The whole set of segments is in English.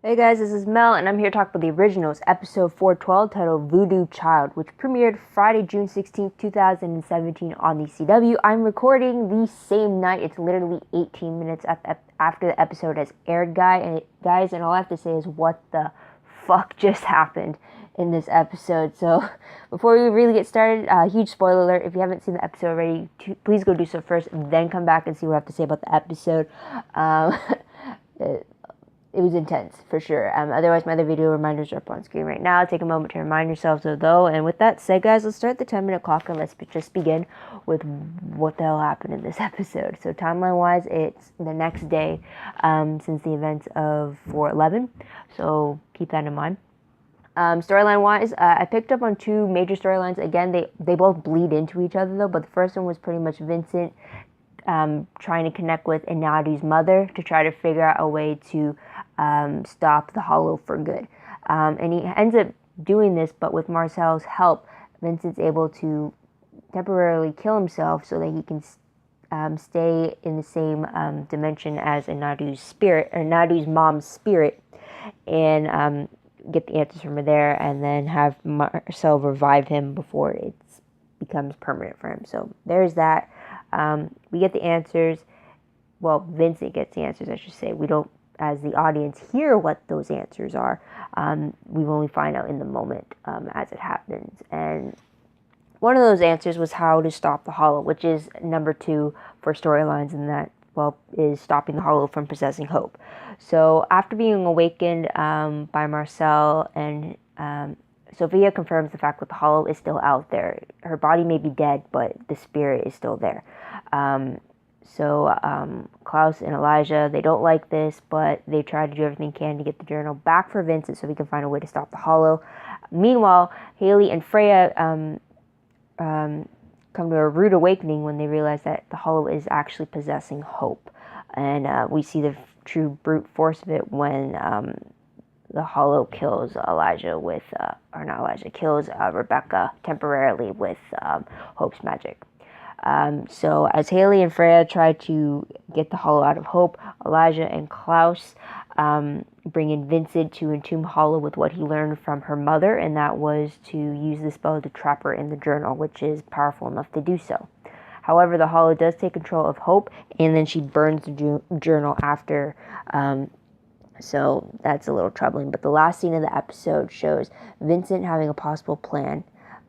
Hey guys, this is Mel, and I'm here to talk about the originals, episode 412, titled Voodoo Child, which premiered Friday, June 16th, 2017 on the CW. I'm recording the same night. It's literally 18 minutes after the episode has aired, guys, and all I have to say is what the fuck just happened in this episode. So before we really get started, huge spoiler alert. If you haven't seen the episode already, please go do so first, then come back and see what I have to say about the episode. It was intense, for sure. Otherwise, my other video reminders are up on screen right now. Take a moment to remind yourselves of those. And with that said, guys, let's start the 10-minute clock and let's just begin with what the hell happened in this episode. So timeline-wise, it's the next day since the events of 4/11. So keep that in mind. Storyline-wise, I picked up on two major storylines. Again, they both bleed into each other, though. But the first one was pretty much Vincent trying to connect with Inadu's mother to try to figure out a way to stop the Hollow for good. And he ends up doing this, but with Marcel's help, Vincent's able to temporarily kill himself so that he can stay in the same dimension as Inadu's spirit, or Inadu's mom's spirit, and get the answers from her there, and then have Marcel revive him before it becomes permanent for him. So there's that. We get the answers. Well, Vincent gets the answers, I should say. We don't, as the audience, hear what those answers are. We only find out in the moment as it happens. And one of those answers was how to stop the Hollow, which is number 2 for storylines, and that, well, is stopping the Hollow from possessing Hope. So after being awakened by Marcel, and Sophia confirms the fact that the Hollow is still out there. Her body may be dead, but the spirit is still there. Klaus and Elijah, they don't like this, but they try to do everything they can to get the journal back for Vincent so he can find a way to stop the Hollow. Meanwhile, Haley and Freya come to a rude awakening when they realize that the Hollow is actually possessing Hope. And we see the true brute force of it when the Hollow kills kills Rebecca temporarily with Hope's magic. So as Haley and Freya try to get the Hollow out of Hope, Elijah and Klaus bring in Vincent to entomb Hollow with what he learned from her mother, and that was to use the spell to trap her in the journal, which is powerful enough to do so. However, the Hollow does take control of Hope, and then she burns the journal after. So that's a little troubling. But the last scene of the episode shows Vincent having a possible plan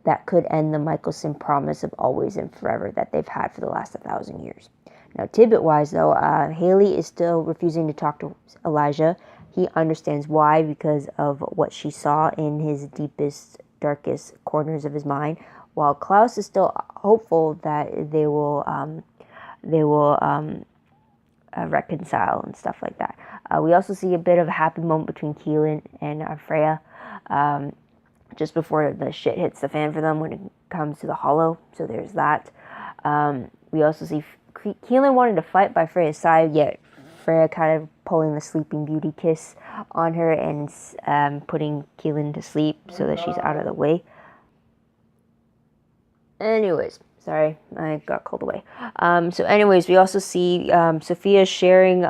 that could end the Michelson promise of always and forever that they've had for the last 1,000 years. Now, tidbit-wise, though, Haley is still refusing to talk to Elijah. He understands why, because of what she saw in his deepest, darkest corners of his mind, while Klaus is still hopeful that they will reconcile and stuff like that. We also see a bit of a happy moment between Keelan and Freya just before the shit hits the fan for them when it comes to the Hollow. So there's that. We also see Keelan wanted to fight by Freya's side, yet Freya kind of pulling the Sleeping Beauty kiss on her and putting Keelan to sleep so that she's out of the way. Anyways, sorry, I got called away. We also see Sophia sharing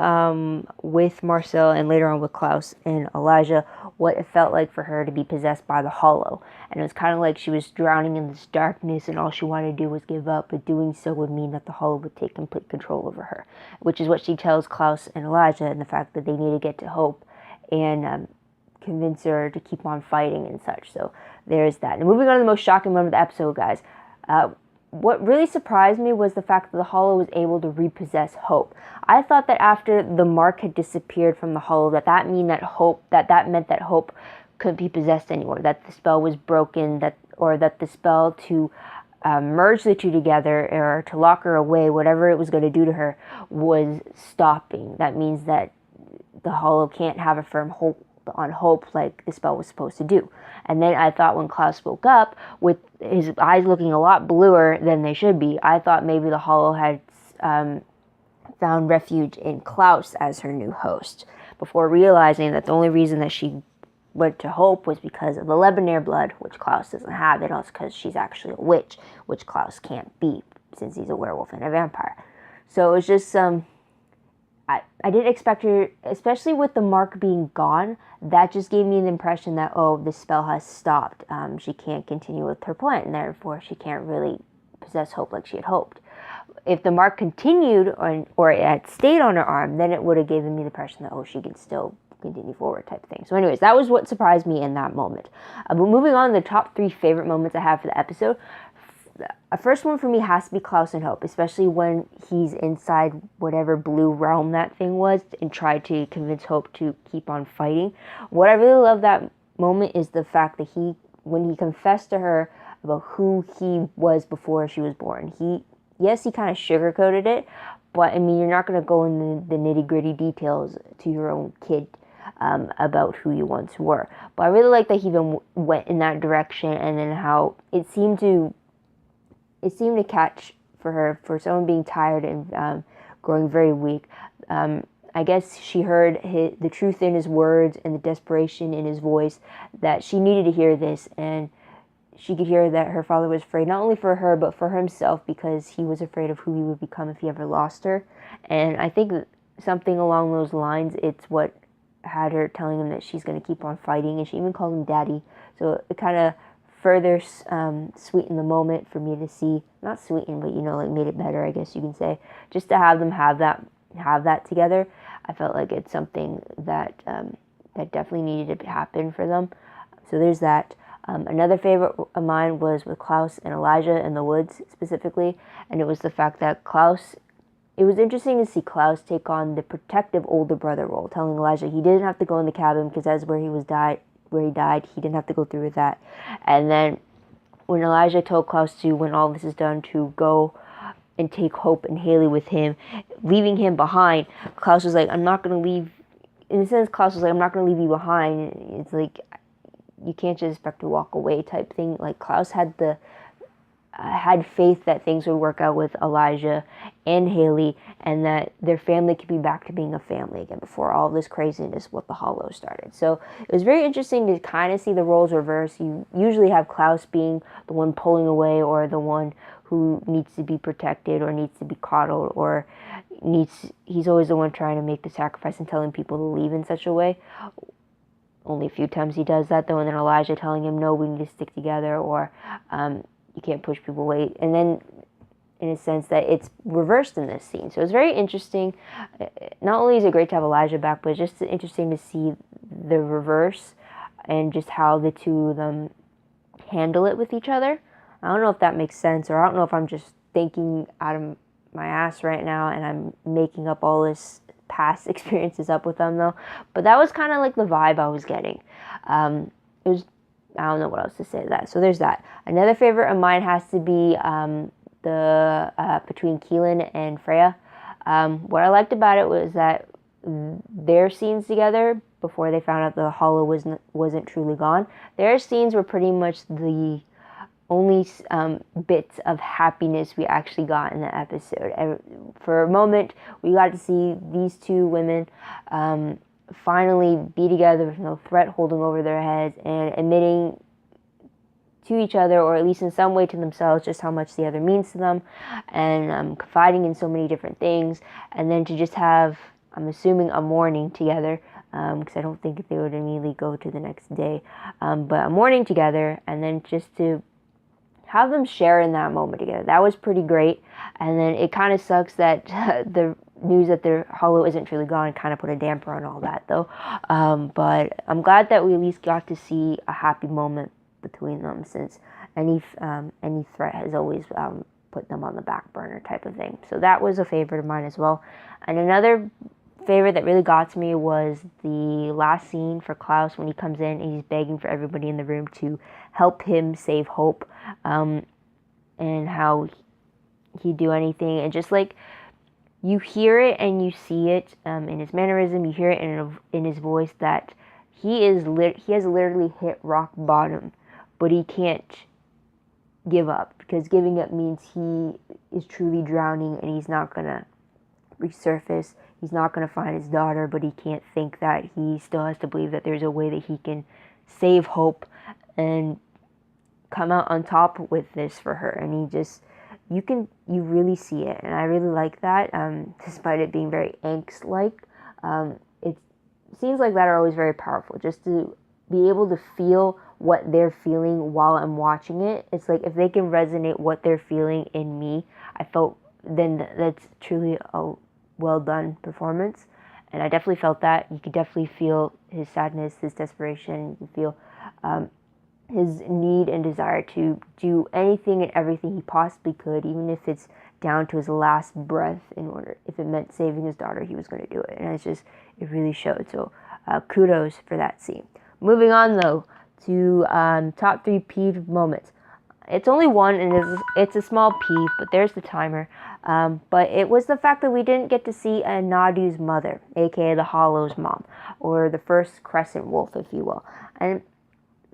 with Marcel and later on with Klaus and Elijah what it felt like for her to be possessed by the Hollow. And it was kind of like she was drowning in this darkness and all she wanted to do was give up, but doing so would mean that the Hollow would take complete control over her, which is what she tells Klaus and Elijah, and the fact that they need to get to Hope and convince her to keep on fighting and such. So there's that. And moving on to the most shocking moment of the episode, guys. What really surprised me was the fact that the Hollow was able to repossess Hope. I thought that after the mark had disappeared from the Hollow, that meant that Hope couldn't be possessed anymore, that the spell was broken, that the spell to merge the two together or to lock her away, whatever it was going to do to her, was stopping. That means that the Hollow can't have a firm hold on Hope like the spell was supposed to do. And then I thought when Klaus woke up with his eyes looking a lot bluer than they should be, I thought maybe the Hollow had found refuge in Klaus as her new host, before realizing that the only reason that she went to Hope was because of the Lebanon blood, which Klaus doesn't have, and also because she's actually a witch, which Klaus can't be since he's a werewolf and a vampire. So it was just I didn't expect her, especially with the mark being gone, that just gave me the impression that, oh, the spell has stopped. She can't continue with her plan, and therefore she can't really possess hope like she had hoped. If the mark continued or it had stayed on her arm, then it would have given me the impression that, oh, she can still continue forward type thing. So anyways, that was what surprised me in that moment. But moving on, the top 3 favorite moments I have for the episode. A first one for me has to be Klaus and Hope, especially when he's inside whatever blue realm that thing was and tried to convince Hope to keep on fighting. What I really love that moment is the fact that when he confessed to her about who he was before she was born, he kind of sugarcoated it, but I mean, you're not going to go in the nitty-gritty details to your own kid about who you once were. But I really like that he even went in that direction, and then how it seemed to catch for her, for someone being tired and growing very weak. I guess she heard the truth in his words and the desperation in his voice, that she needed to hear this, and she could hear that her father was afraid, not only for her, but for himself, because he was afraid of who he would become if he ever lost her. And I think something along those lines, it's what had her telling him that she's going to keep on fighting, and she even called him daddy. So it kind of further sweetened the moment for me to see, not sweeten, but like made it better, I guess you can say, just to have them have that together. I felt like it's something that that definitely needed to happen for them. So there's that. Another favorite of mine was with Klaus and Elijah in the woods specifically, and it was the fact that it was interesting to see Klaus take on the protective older brother role, telling Elijah he didn't have to go in the cabin because that's where he died. He didn't have to go through with that. And then when Elijah told Klaus to, when all this is done, to go and take Hope and Haley with him, leaving him behind, Klaus was like, I'm not going to leave. In a sense, Klaus was like, I'm not going to leave you behind. It's like, you can't just expect to walk away type thing. Like, Klaus had had faith that things would work out with Elijah and Haley, and that their family could be back to being a family again before all this craziness with the Hollow started. So it was very interesting to kind of see the roles reverse. You usually have Klaus being the one pulling away, or the one who needs to be protected, or needs to be coddled, or he's always the one trying to make the sacrifice and telling people to leave in such a way. Only a few times he does that, though, and then Elijah telling him, no, we need to stick together, or you can't push people away. And then, in a sense, that it's reversed in this scene. So it's very interesting. Not only is it great to have Elijah back, but it's just interesting to see the reverse and just how the two of them handle it with each other. I don't know if that makes sense, or I don't know if I'm just thinking out of my ass right now and I'm making up all this past experiences up with them, though. But that was kind of like the vibe I was getting. It was, I don't know what else to say to that. So there's that. Another favorite of mine has to be between Keelan and Freya. What I liked about it was that their scenes together, before they found out the Hollow wasn't truly gone, their scenes were pretty much the only bits of happiness we actually got in the episode. And for a moment, we got to see these two women finally be together with no threat holding over their heads, and admitting to each other, or at least in some way to themselves, just how much the other means to them, and confiding in so many different things. And then to just have, I'm assuming, a morning together, because I don't think they would immediately go to the next day, but a morning together, and then just to have them share in that moment together. That was pretty great. And then it kind of sucks that the news that their Hollow isn't truly gone kind of put a damper on all that, though. But I'm glad that we at least got to see a happy moment between them, since any threat has always put them on the back burner type of thing. So that was a favorite of mine as well. And another favorite that really got to me was the last scene for Klaus, when he comes in and he's begging for everybody in the room to help him save Hope, and how he'd do anything. And just like, you hear it and you see it in his mannerism, you hear it in his voice, that he has literally hit rock bottom, but he can't give up, because giving up means he is truly drowning and he's not gonna resurface. He's not going to find his daughter, but he can't think that he still has to believe that there's a way that he can save Hope and come out on top with this for her. And you really see it, and I really like that. Despite it being very angst-like, it scenes like that are always very powerful. Just to be able to feel what they're feeling while I'm watching it. It's like if they can resonate what they're feeling in me, I felt then that's truly a well done performance. And I definitely felt that. You could definitely feel his sadness, his desperation. You could feel his need and desire to do anything and everything he possibly could, even if it's down to his last breath, in order, if it meant saving his daughter, he was going to do it. And it's just, it really showed. So kudos for that scene. Moving on though to top 3 peeved moments. It's only one, and it's a small peeve, but there's the timer. But it was the fact that we didn't get to see Nadu's mother, aka the Hollow's mom, or the first Crescent Wolf, if you will. And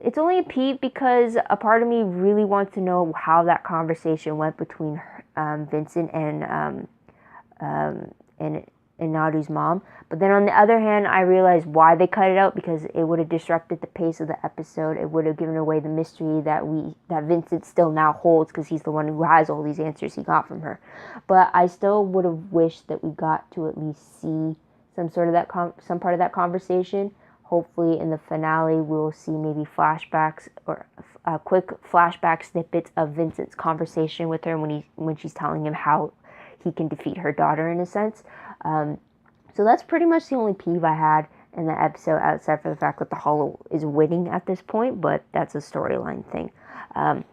it's only a peeve because a part of me really wants to know how that conversation went between Vincent and Nadu's mom. But then on the other hand, I realized why they cut it out, because it would have disrupted the pace of the episode. It would have given away the mystery that Vincent still now holds, because he's the one who has all these answers he got from her. But I still would have wished that we got to at least see some part of that conversation. Hopefully in the finale we'll see maybe flashbacks or quick flashback snippets of Vincent's conversation with her when she's telling him how he can defeat her daughter, in a sense. So that's pretty much the only peeve I had in the episode, outside for the fact that the Hollow is winning at this point, but that's a storyline thing. Or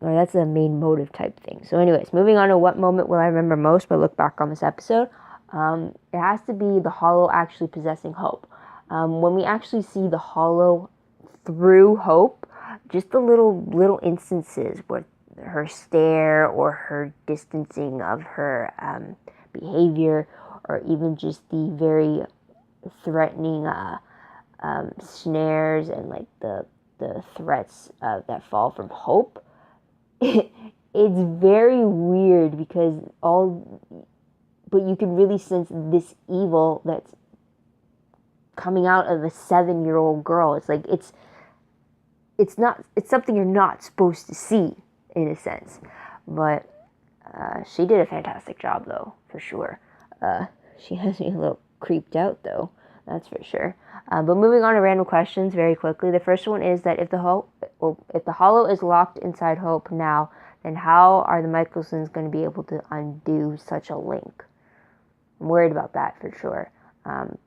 that's a main motive type thing. So anyways, moving on to what moment will I remember most when I look back on this episode. It has to be the Hollow actually possessing Hope. When we actually see the Hollow through Hope, just the little instances where her stare or her distancing of her behavior, or even just the very threatening snares and like the threats that fall from Hope, it's very weird, because but you can really sense this evil that's coming out of a 7-year-old girl. It's like it's something you're not supposed to see, in a sense. But she did a fantastic job though, for sure. She has me a little creeped out though, that's for sure. But moving on to random questions very quickly. The first one is that if the Hollow is locked inside Hope now, then how are the Michelsons going to be able to undo such a link? I'm worried about that for sure,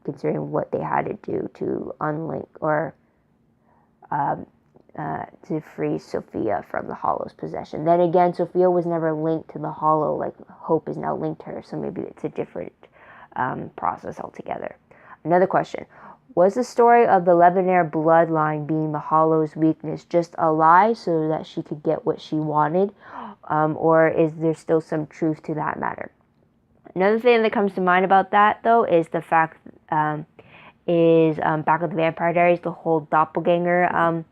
considering what they had to do to unlink or to free Sophia from the Hollow's possession. Then again, Sophia was never linked to the Hollow, like Hope is now linked to her, so maybe it's a different process altogether. Another question. Was the story of the Livejournal bloodline being the Hollow's weakness just a lie so that she could get what she wanted? Or is there still some truth to that matter? Another thing that comes to mind about that, though, is the fact back with the Vampire Diaries, the whole doppelganger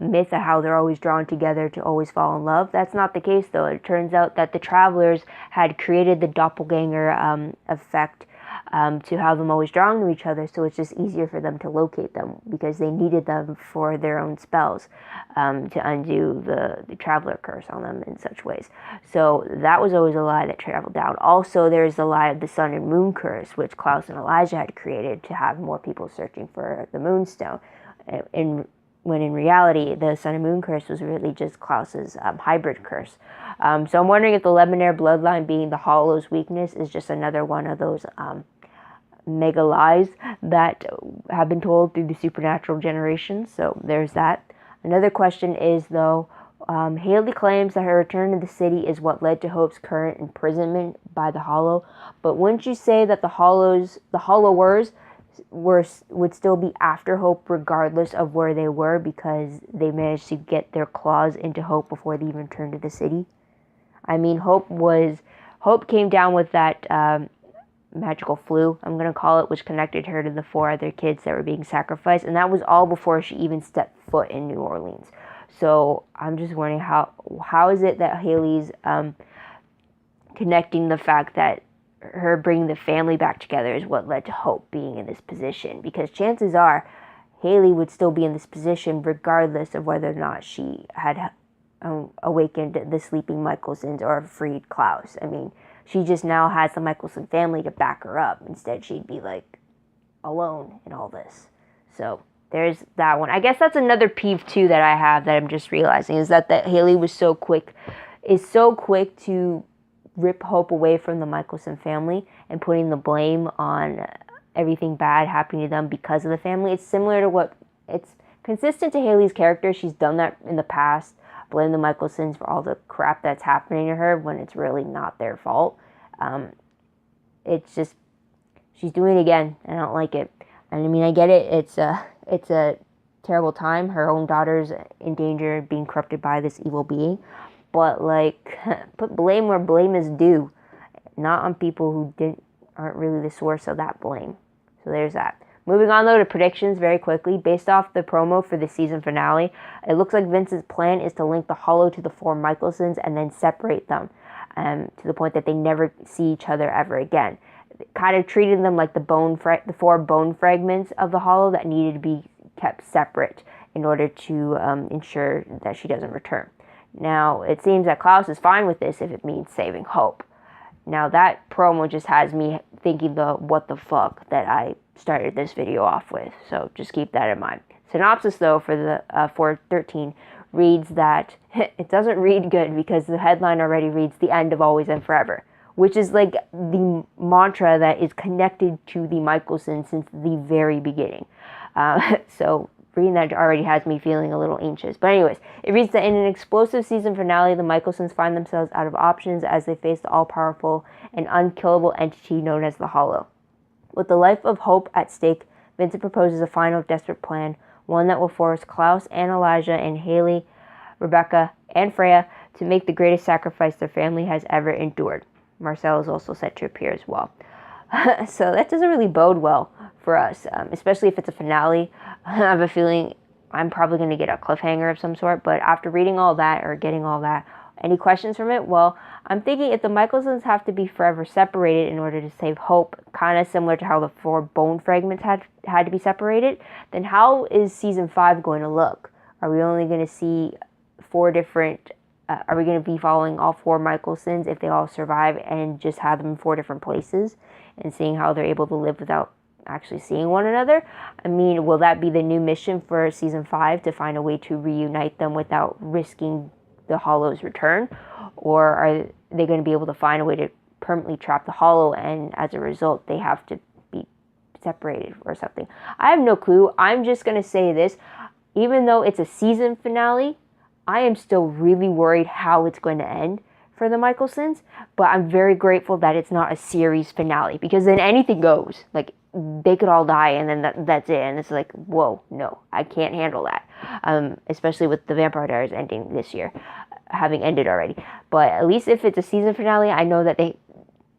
myth of how they're always drawn together to always fall in love. That's not the case, though. It turns out that the travelers had created the doppelganger effect to have them always drawn to each other, so it's just easier for them to locate them, because they needed them for their own spells to undo the traveler curse on them in such ways. So that was always a lie that traveled down. Also, there's the lie of the sun and moon curse, which Klaus and Elijah had created to have more people searching for the moonstone. When in reality, the Sun and Moon curse was really just Klaus's hybrid curse. So I'm wondering if the Livejournal bloodline being the Hollow's weakness is just another one of those mega lies that have been told through the supernatural generations. So there's that. Another question is, though, Haley claims that her return to the city is what led to Hope's current imprisonment by the Hollow. But wouldn't you say that the Hollowers would still be after Hope regardless of where they were, because they managed to get their claws into Hope before they even returned to the city? I mean, Hope came down with that magical flu, I'm going to call it, which connected her to the 4 other kids that were being sacrificed, and that was all before she even stepped foot in New Orleans. So I'm just wondering how is it that Haley's connecting the fact that her bringing the family back together is what led to Hope being in this position, because chances are Haley would still be in this position regardless of whether or not she had awakened the sleeping Michelsons or freed Klaus. I mean, she just now has the Michelson family to back her up. Instead, she'd be like alone in all this. So there's that one. I guess that's another peeve too that I have that I'm just realizing is that Haley was so quick to rip hope away from the Michelson family and putting the blame on everything bad happening to them because of the family. It's similar to it's consistent to Haley's character. She's done that in the past. Blame the Michelsons for all the crap that's happening to her when it's really not their fault. It's just, she's doing it again. I don't like it. And I mean, I get it. It's a terrible time. Her own daughter's in danger of being corrupted by this evil being. But like, put blame where blame is due, not on people who aren't really the source of that blame. So there's that. Moving on though to predictions very quickly. Based off the promo for the season finale, it looks like Vince's plan is to link the Hollow to the 4 Michelsons and then separate them to the point that they never see each other ever again. Kind of treated them like the 4 bone fragments of the Hollow that needed to be kept separate in order to ensure that she doesn't return. Now, it seems that Klaus is fine with this if it means saving Hope. Now, that promo just has me thinking the what the fuck that I started this video off with. So just keep that in mind. Synopsis, though, for the 413 reads that it doesn't read good because the headline already reads the end of Always and Forever, which is like the mantra that is connected to the Michelsons since the very beginning. So reading that already has me feeling a little anxious. But anyways, it reads that in an explosive season finale, the Michelsons find themselves out of options as they face the all-powerful and unkillable entity known as the Hollow. With the life of Hope at stake, Vincent proposes a final desperate plan, one that will force Klaus and Elijah and Haley, Rebecca, and Freya to make the greatest sacrifice their family has ever endured. Marcel is also set to appear as well. So that doesn't really bode well for us, especially if it's a finale. I have a feeling I'm probably going to get a cliffhanger of some sort, but after reading all that or getting all that, any questions from it? Well, I'm thinking if the Michelsons have to be forever separated in order to save Hope, kind of similar to how the 4 bone fragments had to be separated, then how is season 5 going to look? Are we only going to see 4 different... are we going to be following all 4 Michelsons if they all survive and just have them in 4 different places and seeing how they're able to live without actually seeing one another? I mean, will that be the new mission for season 5, to find a way to reunite them without risking the Hollow's return? Or are they going to be able to find a way to permanently trap the Hollow and as a result they have to be separated or something? I have no clue. I'm just going to say this. Even though it's a season finale, I am still really worried how it's going to end for the Michelsons, but I'm very grateful that it's not a series finale, because then anything goes. Like, they could all die and then that's it, and it's like, whoa, no, I can't handle that. Especially with the Vampire Diaries ending this year, having ended already. But at least if it's a season finale, I know that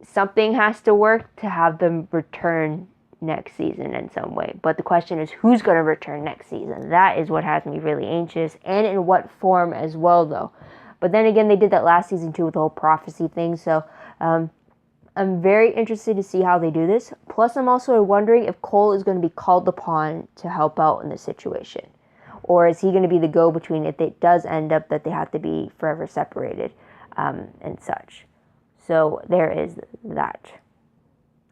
something has to work to have them return next season in some way. But the question is, who's going to return next season? That is what has me really anxious, and in what form as well, though. But then again, they did that last season too with the whole prophecy thing, so I'm very interested to see how they do this. Plus, I'm also wondering if Cole is going to be called upon to help out in this situation, or is he going to be the go-between if it does end up that they have to be forever separated and such. So there is that.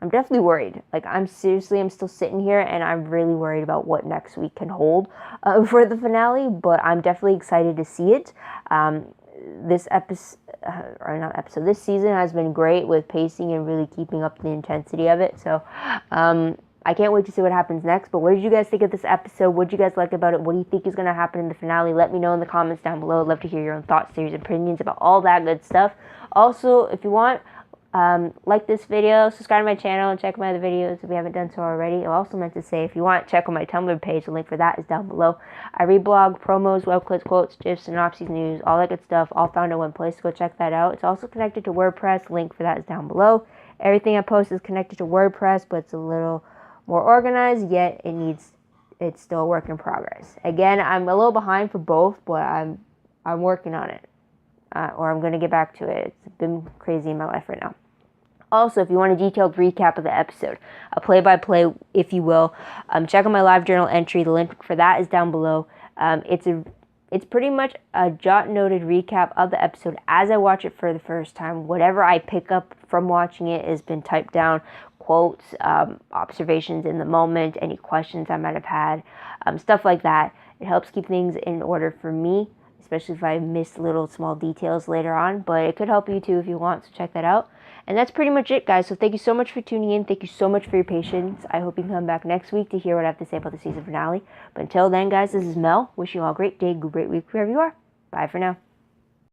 I'm definitely worried. Like, I'm still sitting here and I'm really worried about what next week can hold for the finale, but I'm definitely excited to see it. This season has been great with pacing and really keeping up the intensity of it. So, I can't wait to see what happens next. But what did you guys think of this episode? What did you guys like about it? What do you think is going to happen in the finale? Let me know in the comments down below. I'd love to hear your own thoughts, theories, opinions about all that good stuff. Also, if you want, like this video, subscribe to my channel, and check my other videos if you haven't done so already. I also meant to say, if you want, check on my Tumblr page. The link for that is down below. I reblog, promos, web clips, quotes, gifs, synopses, news, all that good stuff, all found in one place. Go check that out. It's also connected to WordPress. Link for that is down below. Everything I post is connected to WordPress, but it's a little more organized, yet it's still a work in progress. Again, I'm a little behind for both, but I'm working on it. Or I'm going to get back to it. It's been crazy in my life right now. Also, if you want a detailed recap of the episode, a play-by-play, if you will, check out my Livejournal entry. The link for that is down below. It's a It's pretty much a jot-noted recap of the episode as I watch it for the first time. Whatever I pick up from watching it has been typed down, quotes, observations in the moment, any questions I might have had, stuff like that. It helps keep things in order for me, especially if I miss little small details later on, but it could help you too if you want, so check that out. And that's pretty much it, guys. So thank you so much for tuning in. Thank you so much for your patience. I hope you can come back next week to hear what I have to say about the season finale. But until then, guys, this is Mel. Wishing you all a great day, great week, wherever you are. Bye for now.